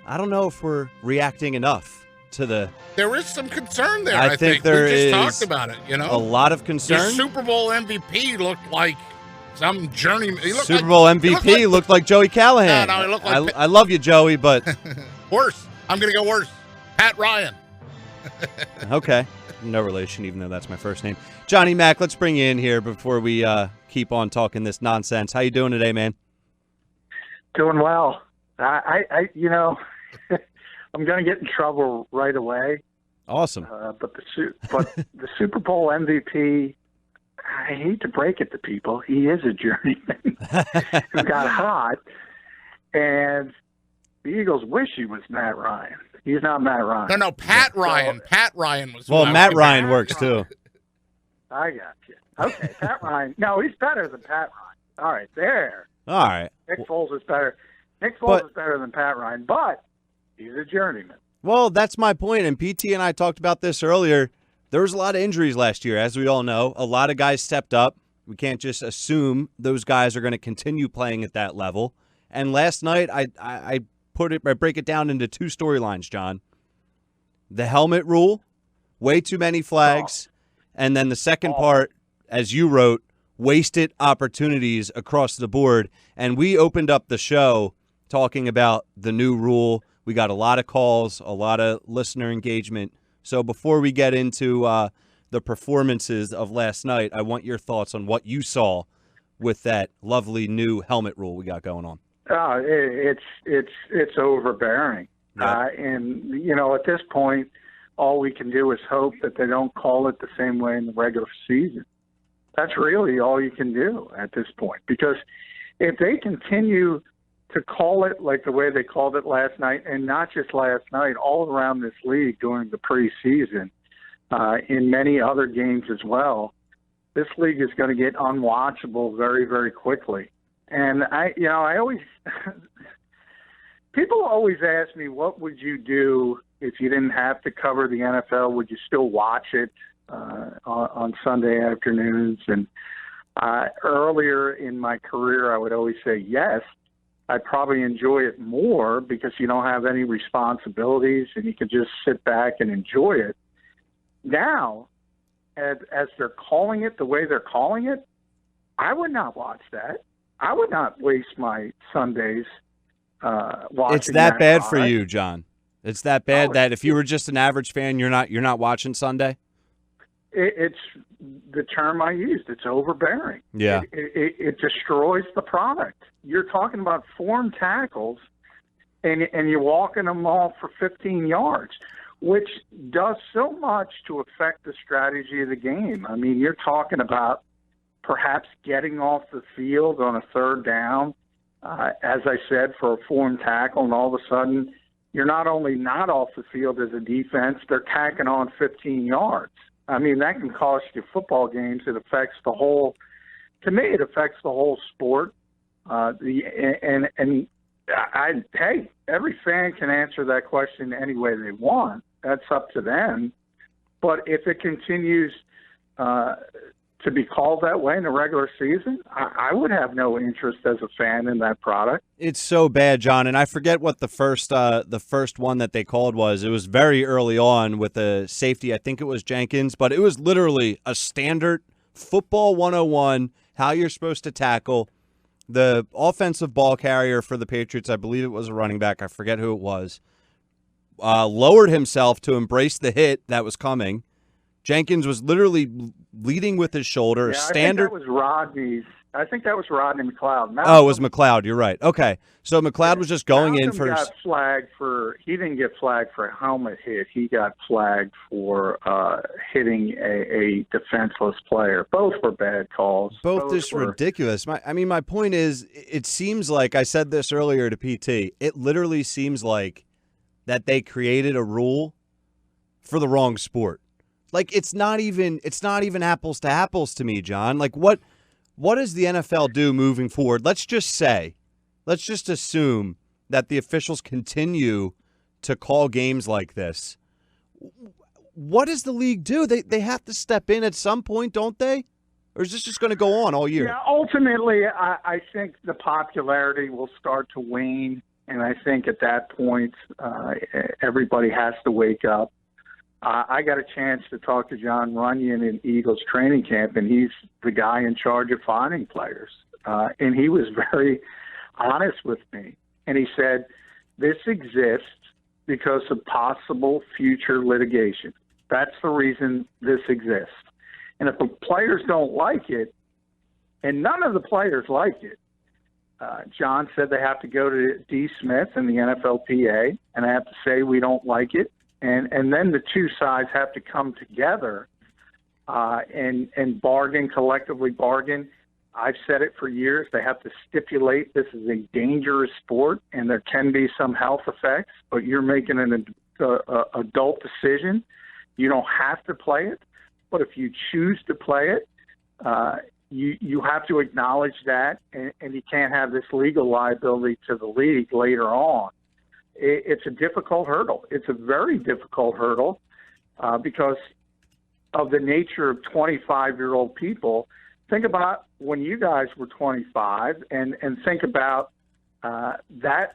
I don't know if we're reacting enough to the. There is some concern there. I think there we is just talked about it. You know, a lot of concern. The Super Bowl MVP looked like some journeyman. Super Bowl MVP looked like Joey Callahan. No, he looked like I love you, Joey, but worse. I'm gonna go worse. Pat Ryan. Okay, no relation, even though that's my first name. Johnny Mac, let's bring you in here before we keep on talking this nonsense. How you doing today, man? Doing well. I I'm going to get in trouble right away. Awesome. But the Super Bowl MVP, I hate to break it to people, he is a journeyman who got hot, and the Eagles wish he was Matt Ryan. He's not Matt Ryan. No, Pat Ryan. Pat Ryan was. Well, Matt Ryan works too. I got you. Okay, Pat Ryan. No, he's better than Pat Ryan. All right, there. All right. Nick Foles is better. Nick Foles is better than Pat Ryan, but he's a journeyman. Well, that's my point, and PT and I talked about this earlier. There was a lot of injuries last year, as we all know. A lot of guys stepped up. We can't just assume those guys are going to continue playing at that level. And last night, I break it down into two storylines, John. The helmet rule, way too many flags, and then the second part, as you wrote, wasted opportunities across the board. And we opened up the show talking about the new rule. We got a lot of calls, a lot of listener engagement. So before we get into the performances of last night, I want your thoughts on what you saw with that lovely new helmet rule we got going on. It's overbearing. Yeah. And, at this point, all we can do is hope that they don't call it the same way in the regular season. That's really all you can do at this point. Because if they continue to call it like the way they called it last night, and not just last night, all around this league during the preseason, in many other games as well, this league is going to get unwatchable very, very quickly. And I always, people always ask me, what would you do if you didn't have to cover the NFL? Would you still watch it on Sunday afternoons? And earlier in my career, I would always say yes. I'd probably enjoy it more because you don't have any responsibilities and you can just sit back and enjoy it. Now, as they're calling it the way they're calling it, I would not watch that. I would not waste my Sundays watching. It's that bad for you, John. It's that bad that if you were just an average fan, you're not watching Sunday. It's the term I used. It's overbearing. Yeah, it destroys the product. You're talking about form tackles, and you're walking them all for 15 yards, which does so much to affect the strategy of the game. I mean, you're talking about perhaps getting off the field on a third down, as I said, for a form tackle, and all of a sudden you're not only not off the field as a defense, they're tacking on 15 yards. I mean, that can cost you football games. It affects the whole – to me, it affects the whole sport. Hey, every fan can answer that question any way they want. That's up to them. But if it continues to be called that way in the regular season, I would have no interest as a fan in that product. It's so bad, John, and I forget what the first one that they called was. It was very early on with a safety. I think it was Jenkins, but it was literally a standard football 101, how you're supposed to tackle. The offensive ball carrier for the Patriots, I believe it was a running back, I forget who it was, lowered himself to embrace the hit that was coming. Jenkins was literally leading with his shoulder. Yeah, standard. I think that was Rodney McLeod. Oh, it was McLeod. You're right. Okay, so McLeod was just going in for. He didn't get flagged for a helmet hit. He got flagged for hitting a defenseless player. Both were bad calls. Both just ridiculous. My point is, it seems like I said this earlier to PT. It literally seems like that they created a rule for the wrong sport. Like it's not even apples to apples to me, John. Like what does the NFL do moving forward? Let's just assume that the officials continue to call games like this. What does the league do? They have to step in at some point, don't they? Or is this just going to go on all year? Yeah, ultimately, I think the popularity will start to wane And I think at that point, everybody has to wake up. I got a chance to talk to John Runyon in Eagles training camp, and he's the guy in charge of finding players. And he was very honest with me. And he said, this exists because of possible future litigation. That's the reason this exists. And if the players don't like it, and none of the players like it, John said they have to go to D. Smith and the NFLPA, and they have to say we don't like it. And then the two sides have to come together and bargain, collectively bargain. I've said it for years. They have to stipulate this is a dangerous sport and there can be some health effects, but you're making an adult decision. You don't have to play it, but if you choose to play it, you have to acknowledge that, and you can't have this legal liability to the league later on. It's a difficult hurdle. It's a very difficult hurdle because of the nature of 25-year-old people. Think about when you guys were 25 and think about that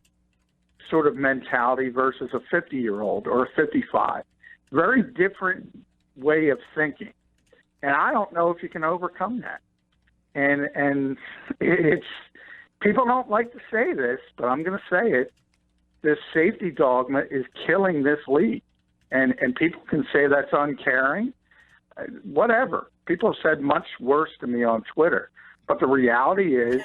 sort of mentality versus a 50-year-old or a 55. Very different way of thinking. And I don't know if you can overcome that. And it's people don't like to say this, but I'm going to say it. This safety dogma is killing this league. And people can say that's uncaring. Whatever. People have said much worse to me on Twitter. But the reality is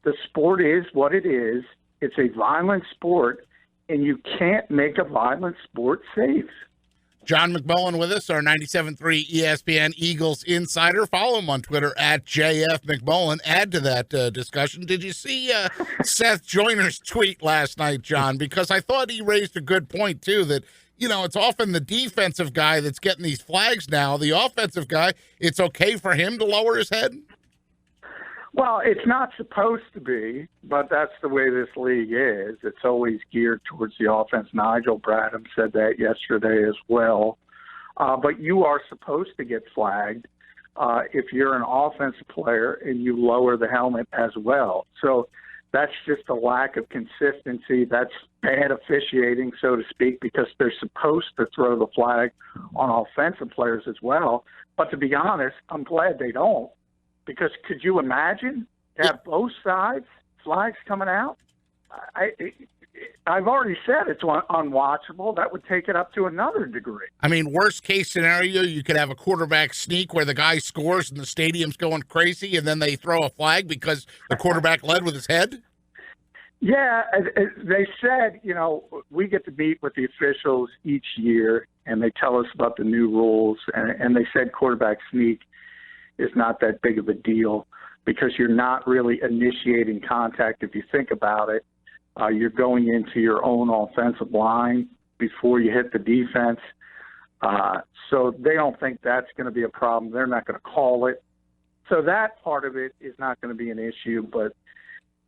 the sport is what it is. It's a violent sport, and you can't make a violent sport safe. John McMullen with us, our 97.3 ESPN Eagles Insider. Follow him on Twitter at JF McMullen. Add to that discussion. Did you see Seth Joyner's tweet last night, John? Because I thought he raised a good point, too, that, you know, it's often the defensive guy that's getting these flags now. The offensive guy, it's okay for him to lower his head? Well, it's not supposed to be, but that's the way this league is. It's always geared towards the offense. Nigel Bradham said that yesterday as well. But you are supposed to get flagged if you're an offensive player and you lower the helmet as well. So that's just a lack of consistency. That's bad officiating, so to speak, because they're supposed to throw the flag on offensive players as well. But to be honest, I'm glad they don't. Because could you imagine to have both sides flags coming out? I've already said it's unwatchable. That would take it up to another degree. I mean, worst case scenario, you could have a quarterback sneak where the guy scores and the stadium's going crazy, and then they throw a flag because the quarterback led with his head? Yeah, they said, you know, we get to meet with the officials each year, and they tell us about the new rules, and they said quarterback sneak is not that big of a deal because you're not really initiating contact. If you think about it, you're going into your own offensive line before you hit the defense. So they don't think that's going to be a problem. They're not going to call it. So that part of it is not going to be an issue, but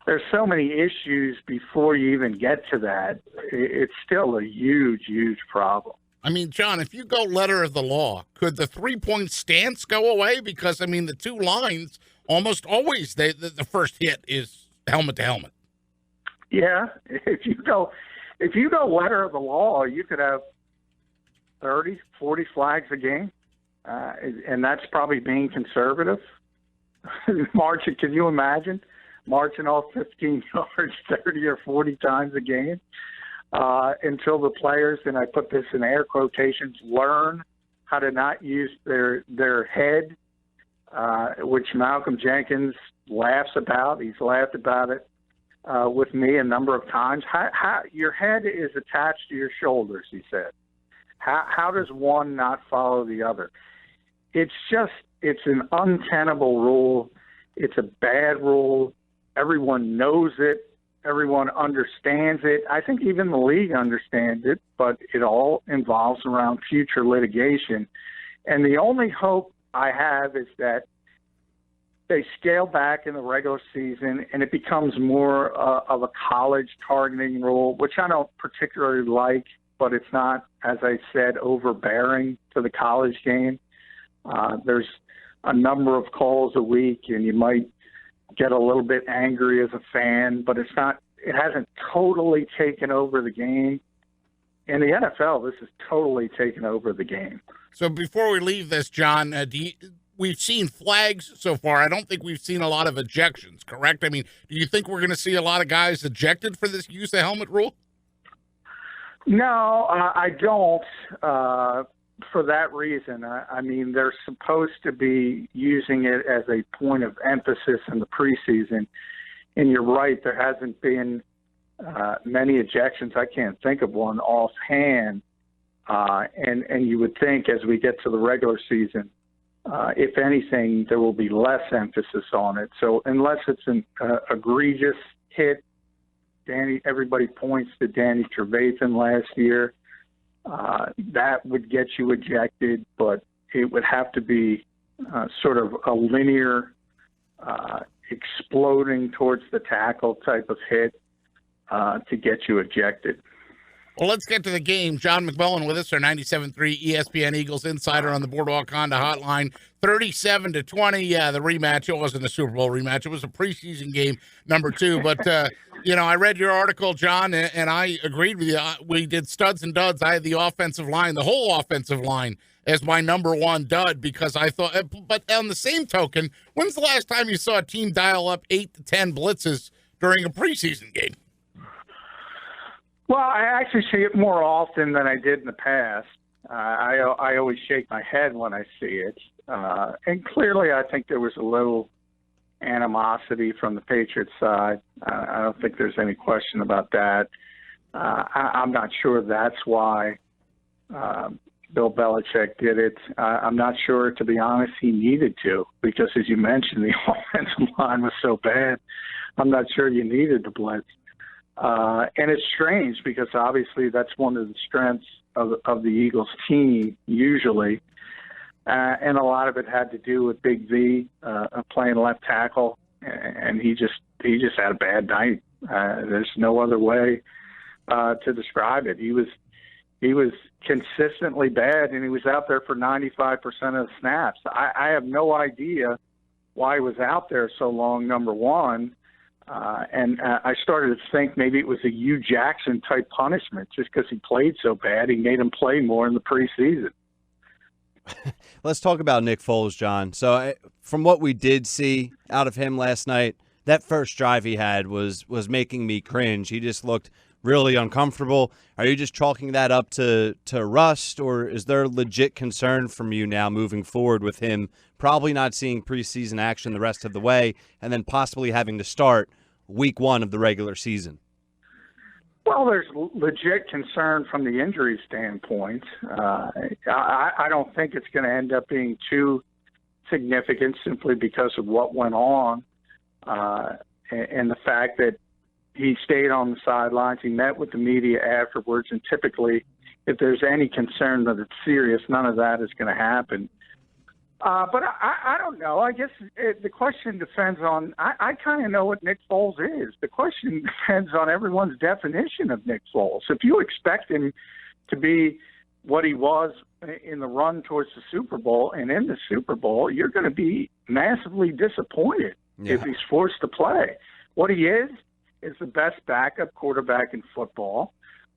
there's so many issues before you even get to that. It's still a huge, huge problem. I mean, John, if you go letter of the law, could the three-point stance go away? Because, I mean, the two lines, almost always the first hit is helmet to helmet. Yeah, if you go letter of the law, you could have 30, 40 flags a game, and that's probably being conservative. Marching, can you imagine marching off 15 yards 30 or 40 times a game? Until the players, and I put this in air quotations, learn how to not use their head, which Malcolm Jenkins laughs about. He's laughed about it with me a number of times. How your head is attached to your shoulders, he said. How does one not follow the other? It's an untenable rule. It's a bad rule. Everyone knows it. Everyone understands it. I think even the league understands it, but it all involves around future litigation. And the only hope I have is that they scale back in the regular season and it becomes more of a college targeting rule, which I don't particularly like, but it's not, as I said, overbearing to the college game. There's a number of calls a week, and you might get a little bit angry as a fan, but it's it hasn't totally taken over the game. In the NFL, this has totally taken over the game. So before we leave this, John, we've seen flags so far. I don't think we've seen a lot of ejections, correct? I mean, do you think we're going to see a lot of guys ejected for this use of helmet rule? No, I don't. For that reason, I mean, they're supposed to be using it as a point of emphasis in the preseason. And you're right, there hasn't been many ejections. I can't think of one offhand. And you would think as we get to the regular season, if anything, there will be less emphasis on it. So unless it's an egregious hit, everybody points to Danny Trevathan last year. That would get you ejected, but it would have to be sort of a linear exploding towards the tackle type of hit to get you ejected. Well, let's get to the game. John McMullen with us, our 97.3 ESPN Eagles Insider on the Boardwalk Honda Hotline. 37-20. Yeah, the rematch. It wasn't a Super Bowl rematch. It was a preseason game, number 2. But, I read your article, John, and I agreed with you. We did studs and duds. I had the offensive line, the whole offensive line, as my number 1 dud because I thought – but on the same token, when's the last time you saw a team dial up 8 to 10 blitzes during a preseason game? Well, I actually see it more often than I did in the past. I always shake my head when I see it. And clearly I think there was a little animosity from the Patriots side. I don't think there's any question about that. I'm not sure that's why Bill Belichick did it. I'm not sure, to be honest, he needed to because, as you mentioned, the offensive line was so bad. I'm not sure you needed to blitz. And it's strange because obviously that's one of the strengths of the Eagles team usually. And a lot of it had to do with Big V playing left tackle, and he just had a bad night. There's no other way to describe it. He was consistently bad, and he was out there for 95% of the snaps. I have no idea why he was out there so long, number one. And I started to think maybe it was a Hugh Jackson type punishment just because he played so bad. He made him play more in the preseason. Let's talk about Nick Foles, John. So from what we did see out of him last night, that first drive he had was making me cringe. He just looked really uncomfortable. Are you just chalking that up to rust, or is there legit concern from you now moving forward with him probably not seeing preseason action the rest of the way and then possibly having to start week 1 of the regular season? Well, there's legit concern from the injury standpoint. I don't think it's going to end up being too significant simply because of what went on and the fact that he stayed on the sidelines. He met with the media afterwards, and typically if there's any concern that it's serious, none of that is going to happen. But I don't know. I guess the question depends on – I kind of know what Nick Foles is. The question depends on everyone's definition of Nick Foles. If you expect him to be what he was in the run towards the Super Bowl and in the Super Bowl, you're going to be massively disappointed if he's forced to play. What he is the best backup quarterback in football.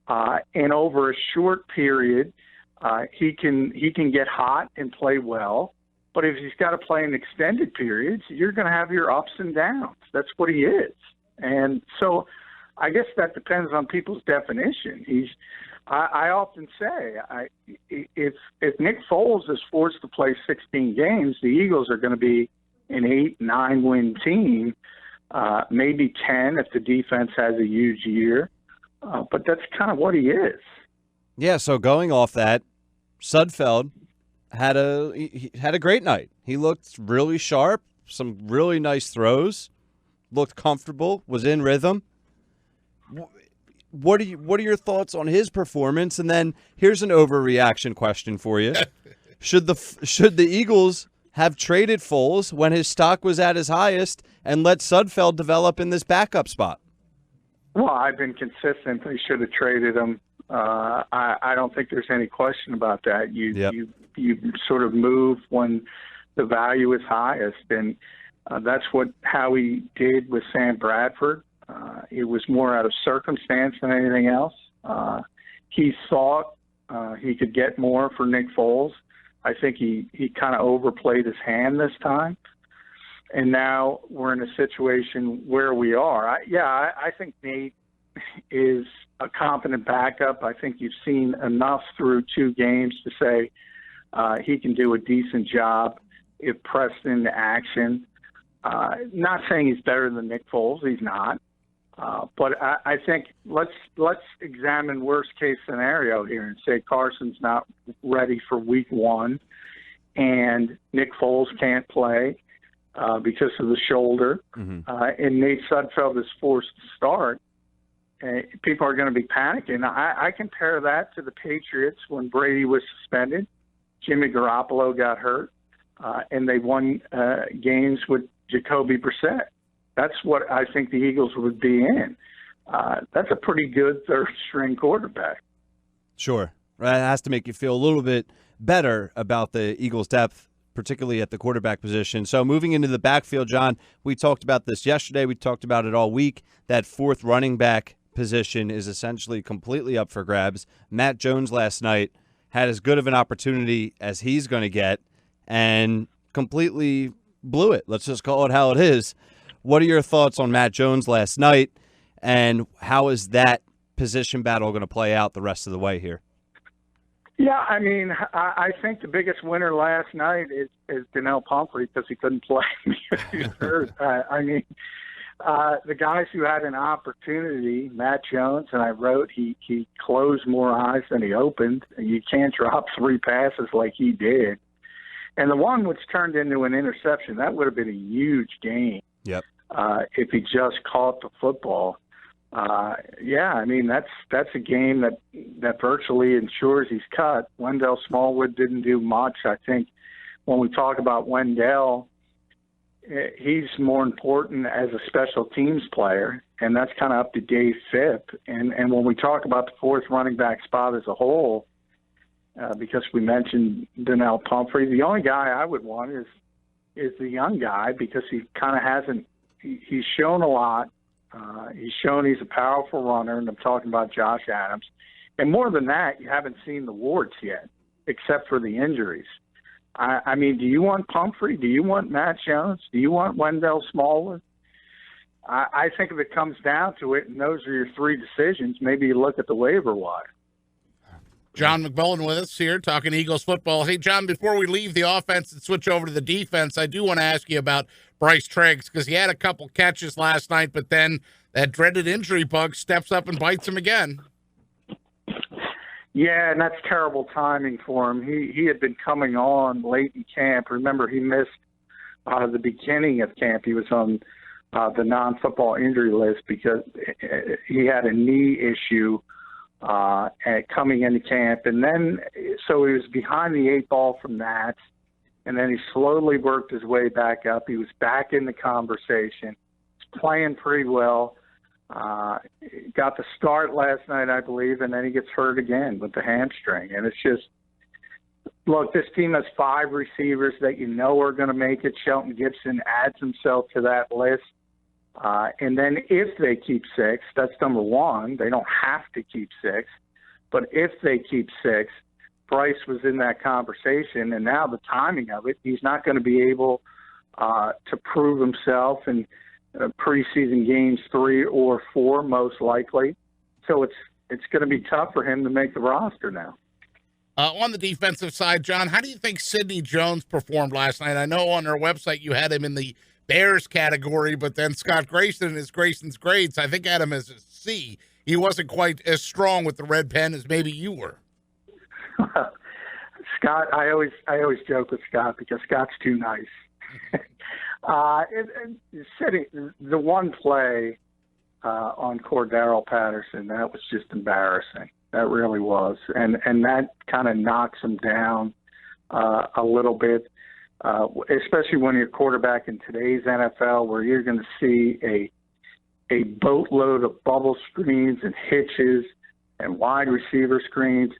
And over a short period, he can get hot and play well. But if he's got to play in extended periods, you're going to have your ups and downs. That's what he is. And so I guess that depends on people's definition. I often say if Nick Foles is forced to play 16 games, the Eagles are going to be an 8-9 win team, maybe 10 if the defense has a huge year. But that's kind of what he is. Yeah, so going off that, Sudfeld had a great night. He looked really sharp, some really nice throws, looked comfortable, was in rhythm. What are your thoughts on his performance? And then here's an overreaction question for you: should the Eagles have traded Foles when his stock was at his highest and let Sudfeld develop in this backup spot? Well, I've been consistent. They should have traded him. I don't think there's any question about that. You sort of move when the value is highest, and that's how he did with Sam Bradford. It was more out of circumstance than anything else. He thought he could get more for Nick Foles. I think he kind of overplayed his hand this time. And now we're in a situation where we are. I think Nate is a competent backup. I think you've seen enough through 2 games to say he can do a decent job if pressed into action. Not saying he's better than Nick Foles. He's not. But I think let's examine worst case scenario here and say Carson's not ready for week 1 and Nick Foles can't play because of the shoulder, and Nate Sudfeld is forced to start. People are going to be panicking. I compare that to the Patriots when Brady was suspended, Jimmy Garoppolo got hurt, and they won games with Jacoby Brissett. That's what I think the Eagles would be in. That's a pretty good third-string quarterback. Sure. That has to make you feel a little bit better about the Eagles' depth, particularly at the quarterback position. So moving into the backfield, John, we talked about this yesterday. We talked about it all week. That 4th running back position is essentially completely up for grabs. Matt Jones last night had as good of an opportunity as he's going to get and completely blew it. Let's just call it how it is. What are your thoughts on Matt Jones last night, and how is that position battle going to play out the rest of the way here? Yeah, I mean, I think the biggest winner last night is Donnell Pumphrey because he couldn't play. He was hurt. I mean, the guys who had an opportunity, Matt Jones, and I wrote, he closed more eyes than he opened. You can't drop 3 passes like he did. And the one which turned into an interception, that would have been a huge game. Yep. If he just caught the football. Yeah, I mean, that's a game that virtually ensures he's cut. Wendell Smallwood didn't do much. I think when we talk about Wendell, he's more important as a special teams player, and that's kind of up to Dave Phipp. And when we talk about the 4th running back spot as a whole, because we mentioned Donnell Pumphrey, the only guy I would want is the young guy because he kind of hasn't – he's shown a lot. He's shown he's a powerful runner, and I'm talking about Josh Adams. And more than that, you haven't seen the warts yet, except for the injuries. I mean, do you want Pumphrey? Do you want Matt Jones? Do you want Wendell Smallwood? I think if it comes down to it, and those are your 3 decisions, maybe you look at the waiver wire. John McMullen with us here talking Eagles football. Hey, John, before we leave the offense and switch over to the defense, I do want to ask you about Bryce Treggs because he had a couple catches last night, but then that dreaded injury bug steps up and bites him again. Yeah, and that's terrible timing for him. He had been coming on late in camp. Remember, he missed the beginning of camp. He was on the non-football injury list because he had a knee issue coming into camp, and then so he was behind the 8 ball from that, and then he slowly worked his way back up. He was back in the conversation. He's playing pretty well. Got the start last night, I believe, and then he gets hurt again with the hamstring. And it's just, look, this team has 5 receivers that you know are going to make it. Shelton Gibson adds himself to that list. And then if they keep 6, that's number 1. They don't have to keep 6. But if they keep 6, Bryce was in that conversation. And now the timing of it, he's not going to be able to prove himself in preseason games 3 or 4, most likely. So it's going to be tough for him to make the roster now. On the defensive side, John, how do you think Sidney Jones performed last night? I know on their website you had him in the Bears category, but then Scott Grayson in his Grayson's grades, I think, had him as a C. He wasn't quite as strong with the red pen as maybe you were. Scott, I always joke with Scott because Scott's too nice. The one play on Cordero Patterson, that was just embarrassing. That really was, and that kind of knocks him down a little bit. Especially when you're quarterback in today's NFL, where you're going to see a boatload of bubble screens and hitches and wide receiver screens.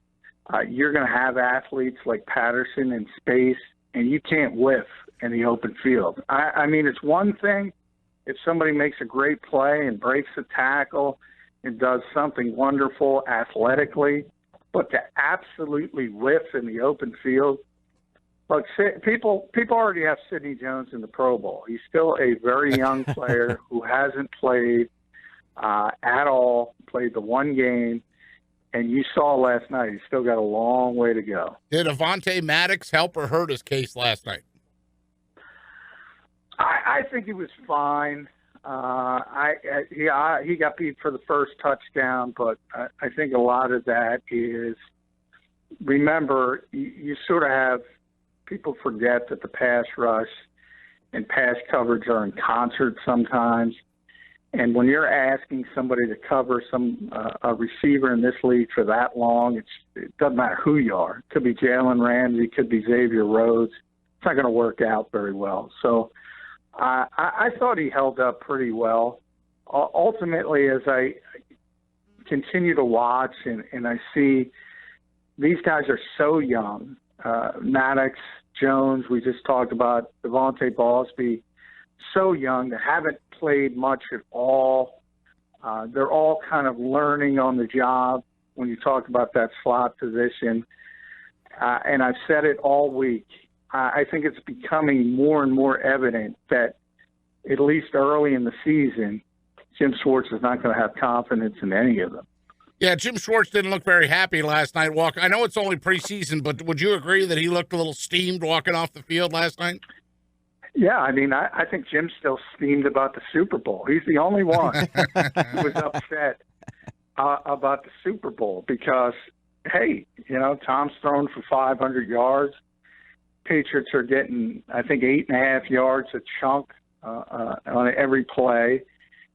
You're going to have athletes like Patterson in space, and you can't whiff in the open field. I mean, it's one thing if somebody makes a great play and breaks a tackle and does something wonderful athletically, but to absolutely whiff in the open field. Look, people already have Sidney Jones in the Pro Bowl. He's still a very young player who hasn't played at all, played the one game, and you saw last night he's still got a long way to go. Did Devante Maddox help or hurt his case last night? I think he was fine. He got beat for the first touchdown, but I think a lot of that is, remember, you sort of have people forget that the pass rush and pass coverage are in concert sometimes. And when you're asking somebody to cover a receiver in this league for that long, it doesn't matter who you are. It could be Jalen Ramsey, it could be Xavier Rhodes. It's not going to work out very well. So I thought he held up pretty well. Ultimately, as I continue to watch and I see these guys are so young, Maddox, Jones, we just talked about, Devontae Ballsby, so young, they haven't played much at all. They're all kind of learning on the job when you talk about that slot position. And I've said it all week. I think it's becoming more and more evident that at least early in the season, Jim Schwartz is not going to have confidence in any of them. Yeah, Jim Schwartz didn't look very happy last night. I know it's only preseason, but would you agree that he looked a little steamed walking off the field last night? Yeah, I mean, I think Jim's still steamed about the Super Bowl. He's the only one who was upset about the Super Bowl because, hey, Tom's thrown for 500 yards. Patriots are getting, I think, 8.5 yards a chunk on every play.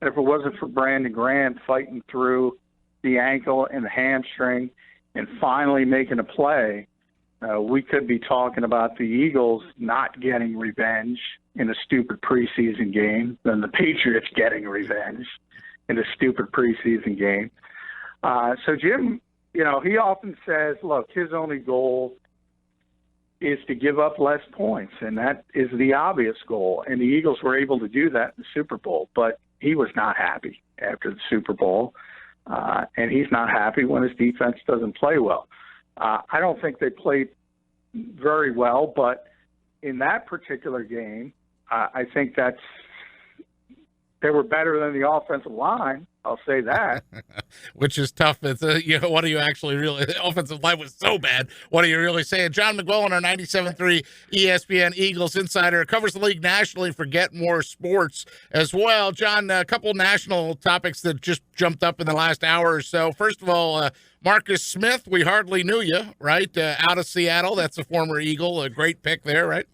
And if it wasn't for Brandon Graham fighting through the ankle and the hamstring and finally making a play, we could be talking about the Eagles not getting revenge in a stupid preseason game than the Patriots getting revenge in a stupid preseason game. So Jim, he often says, look, his only goal is to give up less points, and that is the obvious goal. And the Eagles were able to do that in the Super Bowl, but he was not happy after the Super Bowl, and he's not happy when his defense doesn't play well. I don't think they played very well, but in that particular game, I think they were better than the offensive line. I'll say that. Which is tough. It's what do you actually really? The offensive line was so bad. What are you really saying? John McMullen, our 97.3 ESPN Eagles Insider, covers the league nationally for Get More Sports as well. John, a couple national topics that just jumped up in the last hour or so. First of all, Marcus Smith, we hardly knew you, right? Out of Seattle. That's a former Eagle. A great pick there, right?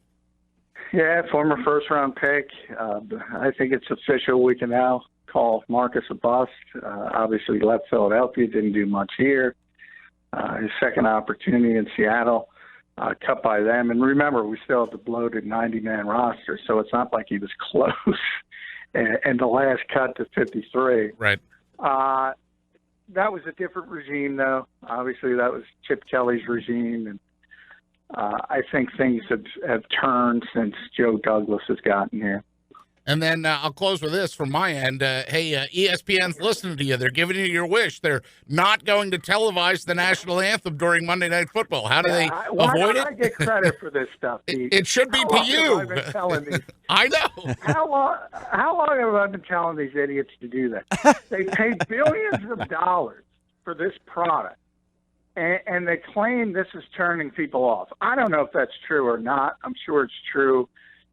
Yeah, former first-round pick. I think it's official. We can now call Marcus a bust. Obviously, he left Philadelphia, didn't do much here. His second opportunity in Seattle, cut by them. And remember, we still have the bloated 90-man roster, so it's not like he was close. and the last cut to 53. Right. That was a different regime, though. Obviously, that was Chip Kelly's regime, and I think things have turned since Joe Douglas has gotten here. And then I'll close with this from my end. Hey, ESPN's listening to you. They're giving you your wish. They're not going to televise the national anthem during Monday Night Football. How do they avoid it? I get credit for this stuff, Pete? It should be to you. I've been telling these. I know. How long have I been telling these idiots to do that? They pay billions of dollars for this product, and they claim this is turning people off. I don't know if that's true or not. I'm sure it's true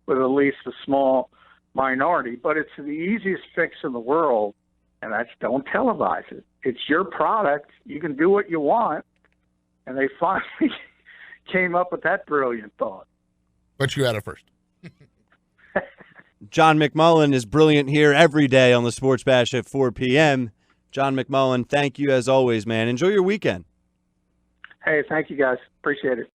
with at least a small minority, but it's the easiest fix in the world, and that's don't televise it. It's your product. You can do what you want, and they finally came up with that brilliant thought. But you had it first. John McMullen is brilliant here every day on the Sports Bash at 4 p.m. John McMullen, thank you as always, man. Enjoy your weekend. Hey, thank you, guys. Appreciate it.